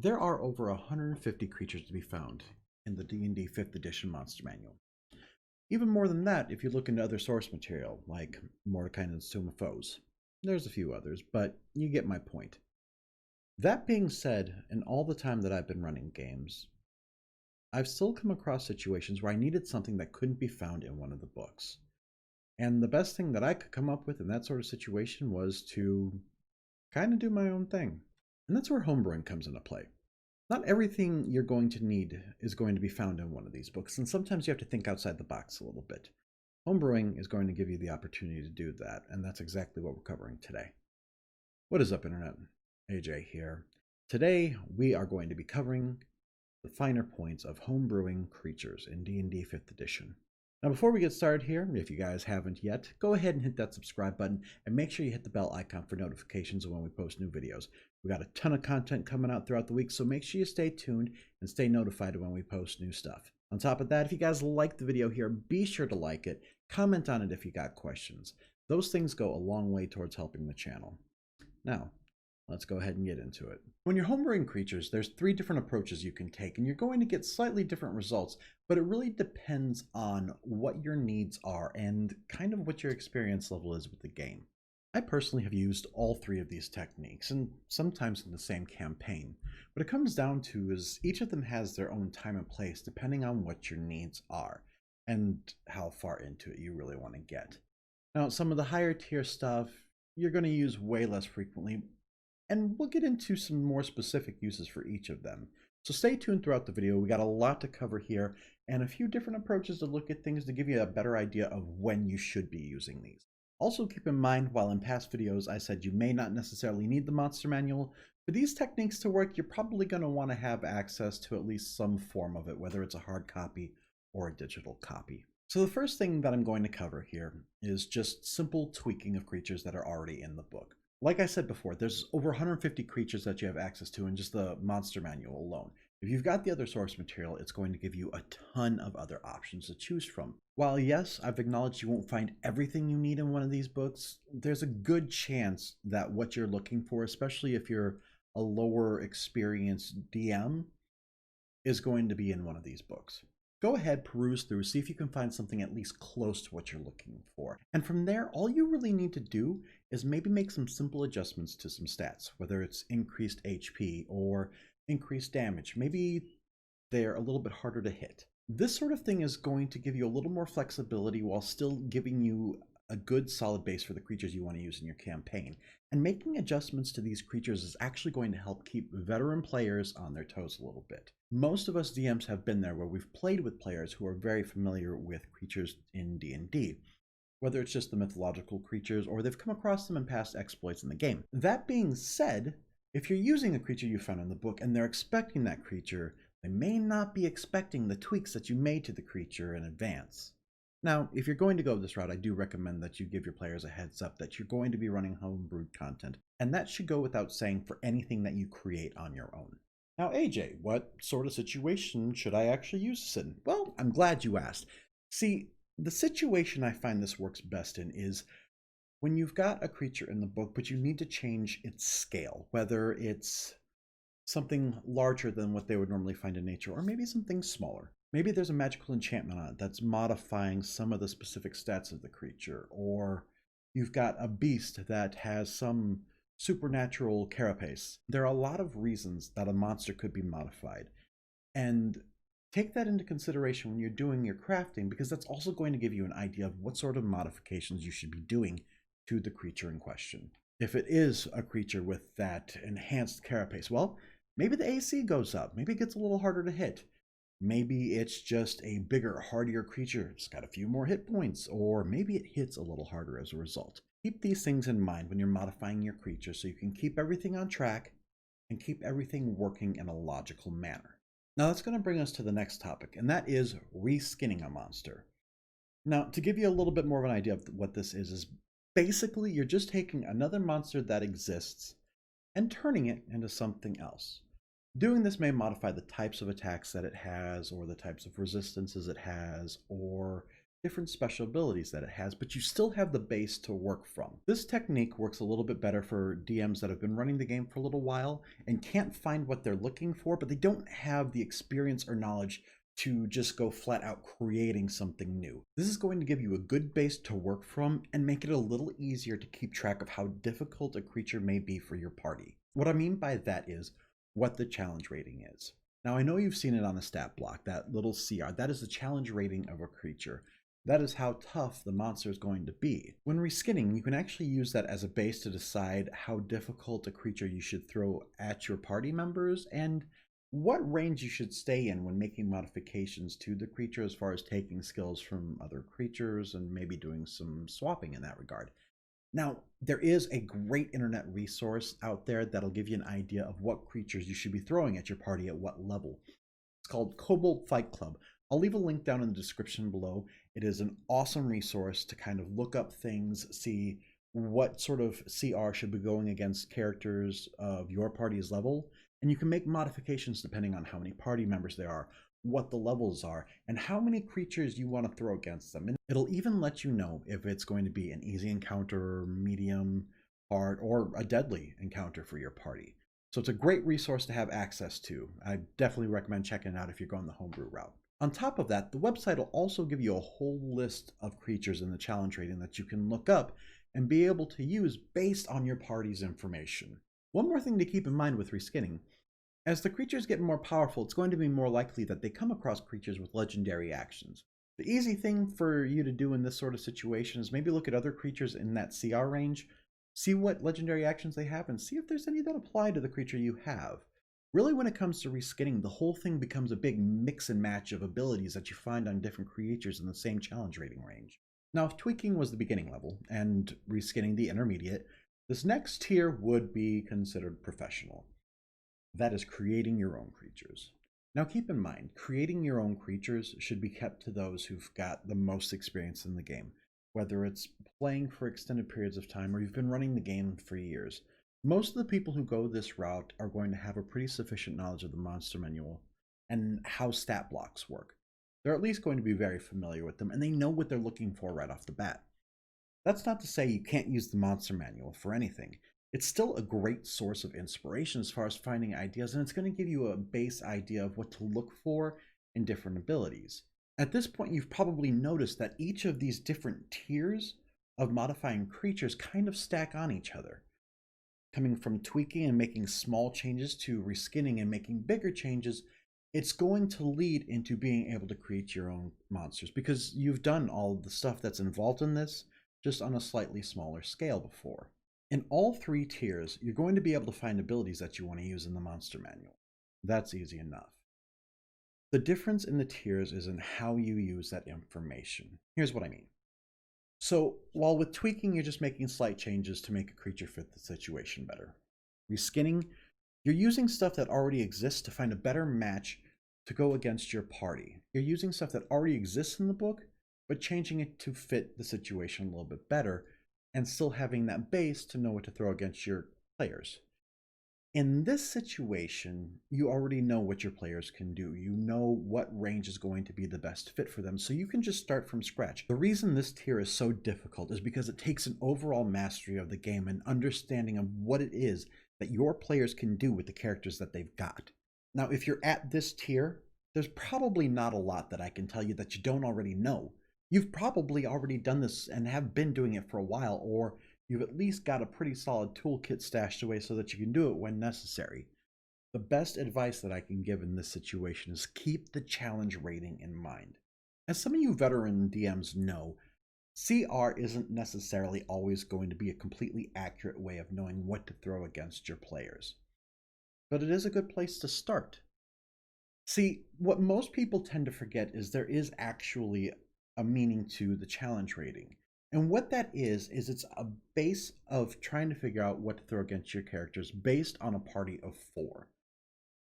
There are over 150 creatures to be found in the D&D 5th edition monster manual. Even more than that if you look into other source material like Mordekainen's Tomb of Foes. There's a few others, but you get my point. That being said, in all the time that I've been running games, I've still come across situations where I needed something that couldn't be found in one of the books. And the best thing that I could come up with in that sort of situation was to kind of do my own thing. And that's where homebrewing comes into play. Not everything you're going to need is going to be found in one of these books, and sometimes you have to think outside the box a little bit. Homebrewing is going to give you the opportunity to do that, and that's exactly what we're covering today. What is up, Internet? AJ here. Today, we are going to be covering the finer points of homebrewing creatures in D&D 5th edition. Now, before we get started here, if you guys haven't yet, go ahead and hit that subscribe button and make sure you hit the bell icon for notifications when we post new videos. We got a ton of content coming out throughout the week, so make sure you stay tuned and stay notified when we post new stuff. On top of that, if you guys like the video here, be sure to like it, comment on it if you got questions. Those things go a long way towards helping the channel. Now, let's go ahead and get into it. When you're homebrewing creatures, there's 3 different approaches you can take, and you're going to get slightly different results, but it really depends on what your needs are and kind of what your experience level is with the game. I personally have used all 3 of these techniques, and sometimes in the same campaign. What it comes down to is each of them has their own time and place depending on what your needs are and how far into it you really want to get. Now, some of the higher tier stuff you're going to use way less frequently, and we'll get into some more specific uses for each of them. So stay tuned throughout the video. We got a lot to cover here and a few different approaches to look at things to give you a better idea of when you should be using these. Also keep in mind, while in past videos I said you may not necessarily need the monster manual, for these techniques to work, you're probably going to want to have access to at least some form of it, whether it's a hard copy or a digital copy. So the first thing that I'm going to cover here is just simple tweaking of creatures that are already in the book. Like I said before, there's over 150 creatures that you have access to in just the monster manual alone. If you've got the other source material, it's going to give you a ton of other options to choose from. While yes, I've acknowledged you won't find everything you need in one of these books, there's a good chance that what you're looking for, especially if you're a lower experienced DM, is going to be in one of these books. Go ahead, peruse through, see if you can find something at least close to what you're looking for. And from there, all you really need to do is maybe make some simple adjustments to some stats, whether it's increased HP or increased damage. Maybe they're a little bit harder to hit. This sort of thing is going to give you a little more flexibility while still giving you a good solid base for the creatures you want to use in your campaign. And making adjustments to these creatures is actually going to help keep veteran players on their toes a little bit. Most of us DMs have been there where we've played with players who are very familiar with creatures in D&D, whether it's just the mythological creatures or they've come across them in past exploits in the game. That being said, if you're using a creature you found in the book and they're expecting that creature, they may not be expecting the tweaks that you made to the creature in advance. Now, if you're going to go this route, I do recommend that you give your players a heads up that you're going to be running homebrewed content, and that should go without saying for anything that you create on your own. Now, AJ, what sort of situation should I actually use this in? Well, I'm glad you asked. See, the situation I find this works best in is when you've got a creature in the book, but you need to change its scale, whether it's something larger than what they would normally find in nature, or maybe something smaller. Maybe there's a magical enchantment on it that's modifying some of the specific stats of the creature, or you've got a beast that has some supernatural carapace. There are a lot of reasons that a monster could be modified, and take that into consideration when you're doing your crafting, because that's also going to give you an idea of what sort of modifications you should be doing to the creature in question. If it is a creature with that enhanced carapace, well, maybe the AC goes up, maybe it gets a little harder to hit. Maybe it's just a bigger, hardier creature. It's got a few more hit points, or maybe it hits a little harder as a result. Keep these things in mind when you're modifying your creature so you can keep everything on track and keep everything working in a logical manner. Now that's going to bring us to the next topic, and that is reskinning a monster. Now, to give you a little bit more of an idea of what this is basically you're just taking another monster that exists and turning it into something else. Doing this may modify the types of attacks that it has, or the types of resistances it has, or different special abilities that it has, but you still have the base to work from. This technique works a little bit better for DMs that have been running the game for a little while and can't find what they're looking for, but they don't have the experience or knowledge to just go flat out creating something new. This is going to give you a good base to work from and make it a little easier to keep track of how difficult a creature may be for your party. What I mean by that is what the challenge rating is. Now, I know you've seen it on the stat block, that little CR. That is the challenge rating of a creature. That is how tough the monster is going to be. When reskinning, you can actually use that as a base to decide how difficult a creature you should throw at your party members and what range you should stay in when making modifications to the creature as far as taking skills from other creatures and maybe doing some swapping in that regard. Now, there is a great internet resource out there that'll give you an idea of what creatures you should be throwing at your party at what level. It's called Kobold Fight Club. I'll leave a link down in the description below. It is an awesome resource to kind of look up things, see what sort of CR should be going against characters of your party's level, and you can make modifications depending on how many party members there are, what the levels are, and how many creatures you want to throw against them. And it'll even let you know if it's going to be an easy encounter, medium, hard, or a deadly encounter for your party. So it's a great resource to have access to. I definitely recommend checking it out if you're going the homebrew route. On top of that, the website will also give you a whole list of creatures in the challenge rating that you can look up and be able to use based on your party's information. One more thing to keep in mind with reskinning. As the creatures get more powerful, it's going to be more likely that they come across creatures with legendary actions. The easy thing for you to do in this sort of situation is maybe look at other creatures in that CR range, see what legendary actions they have, and see if there's any that apply to the creature you have. Really, when it comes to reskinning, the whole thing becomes a big mix and match of abilities that you find on different creatures in the same challenge rating range. Now, if tweaking was the beginning level and reskinning the intermediate, this next tier would be considered professional. That is creating your own creatures. Now keep in mind, creating your own creatures should be kept to those who've got the most experience in the game, whether it's playing for extended periods of time or you've been running the game for years. Most of the people who go this route are going to have a pretty sufficient knowledge of the monster manual and how stat blocks work. They're at least going to be very familiar with them and they know what they're looking for right off the bat. That's not to say you can't use the monster manual for anything. It's still a great source of inspiration as far as finding ideas, and it's going to give you a base idea of what to look for in different abilities. At this point, you've probably noticed that each of these different tiers of modifying creatures kind of stack on each other. Coming from tweaking and making small changes to reskinning and making bigger changes, it's going to lead into being able to create your own monsters because you've done all of the stuff that's involved in this just on a slightly smaller scale before. In all three tiers, you're going to be able to find abilities that you want to use in the monster manual. That's easy enough. The difference in the tiers is in how you use that information. Here's what I mean. So, while with tweaking, you're just making slight changes to make a creature fit the situation better. Reskinning, you're using stuff that already exists to find a better match to go against your party. You're using stuff that already exists in the book, but changing it to fit the situation a little bit better, and still having that base to know what to throw against your players. In this situation, you already know what your players can do. You know what range is going to be the best fit for them, so you can just start from scratch. The reason this tier is so difficult is because it takes an overall mastery of the game and understanding of what it is that your players can do with the characters that they've got. Now, if you're at this tier, there's probably not a lot that I can tell you that you don't already know. You've probably already done this and have been doing it for a while, or you've at least got a pretty solid toolkit stashed away so that you can do it when necessary. The best advice that I can give in this situation is keep the challenge rating in mind. As some of you veteran DMs know, CR isn't necessarily always going to be a completely accurate way of knowing what to throw against your players. But it is a good place to start. See, what most people tend to forget is there is actually a meaning to the challenge rating. And what that is it's a base of trying to figure out what to throw against your characters based on a party of 4.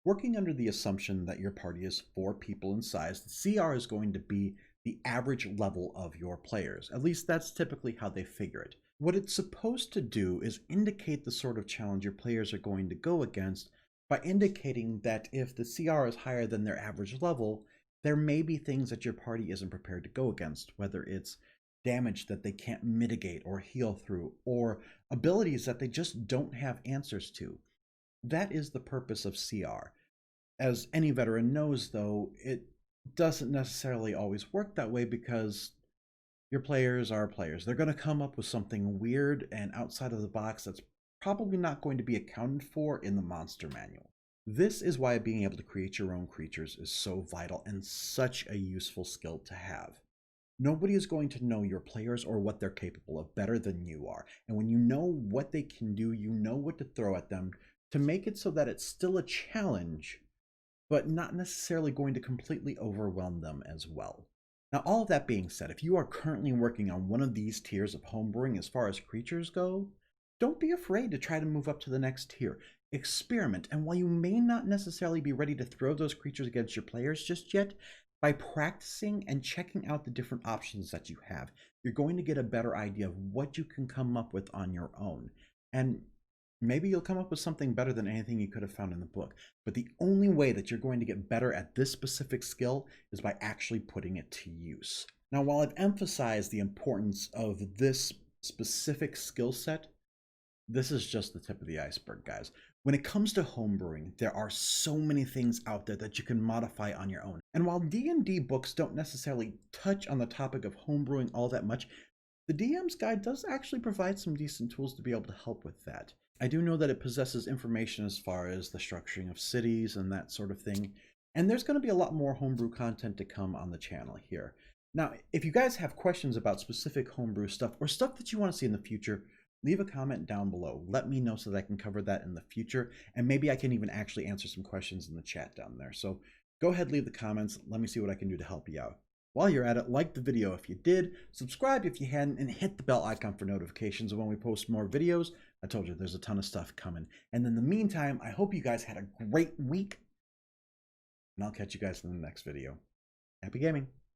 Working under the assumption that your party is 4 people in size, the CR is going to be the average level of your players. At least that's typically how they figure it. What it's supposed to do is indicate the sort of challenge your players are going to go against by indicating that if the CR is higher than their average level, There may be things that your party isn't prepared to go against, whether it's damage that they can't mitigate or heal through, or abilities that they just don't have answers to. That is the purpose of CR. As any veteran knows, though, it doesn't necessarily always work that way because your players are players. They're going to come up with something weird and outside of the box that's probably not going to be accounted for in the monster manual. This is why being able to create your own creatures is so vital and such a useful skill to have. Nobody is going to know your players or what they're capable of better than you are. And when you know what they can do, you know what to throw at them to make it so that it's still a challenge, but not necessarily going to completely overwhelm them as well. Now, all of that being said, if you are currently working on one of these tiers of homebrewing as far as creatures go, don't be afraid to try to move up to the next tier. Experiment, and while you may not necessarily be ready to throw those creatures against your players just yet, by practicing and checking out the different options that you have, you're going to get a better idea of what you can come up with on your own. And maybe you'll come up with something better than anything you could have found in the book. But the only way that you're going to get better at this specific skill is by actually putting it to use. Now, while I've emphasized the importance of this specific skill set, this is just the tip of the iceberg, guys. When it comes to homebrewing, there are so many things out there that you can modify on your own. And while D&D books don't necessarily touch on the topic of homebrewing all that much, the DM's Guide does actually provide some decent tools to be able to help with that. I do know that it possesses information as far as the structuring of cities and that sort of thing. And there's going to be a lot more homebrew content to come on the channel here. Now, if you guys have questions about specific homebrew stuff or stuff that you want to see in the future, leave a comment down below. Let me know so that I can cover that in the future. And maybe I can even actually answer some questions in the chat down there. So go ahead, leave the comments. Let me see what I can do to help you out. While you're at it, like the video if you did, subscribe if you hadn't, and hit the bell icon for notifications when we post more videos. I told you there's a ton of stuff coming. And in the meantime, I hope you guys had a great week, and I'll catch you guys in the next video. Happy gaming!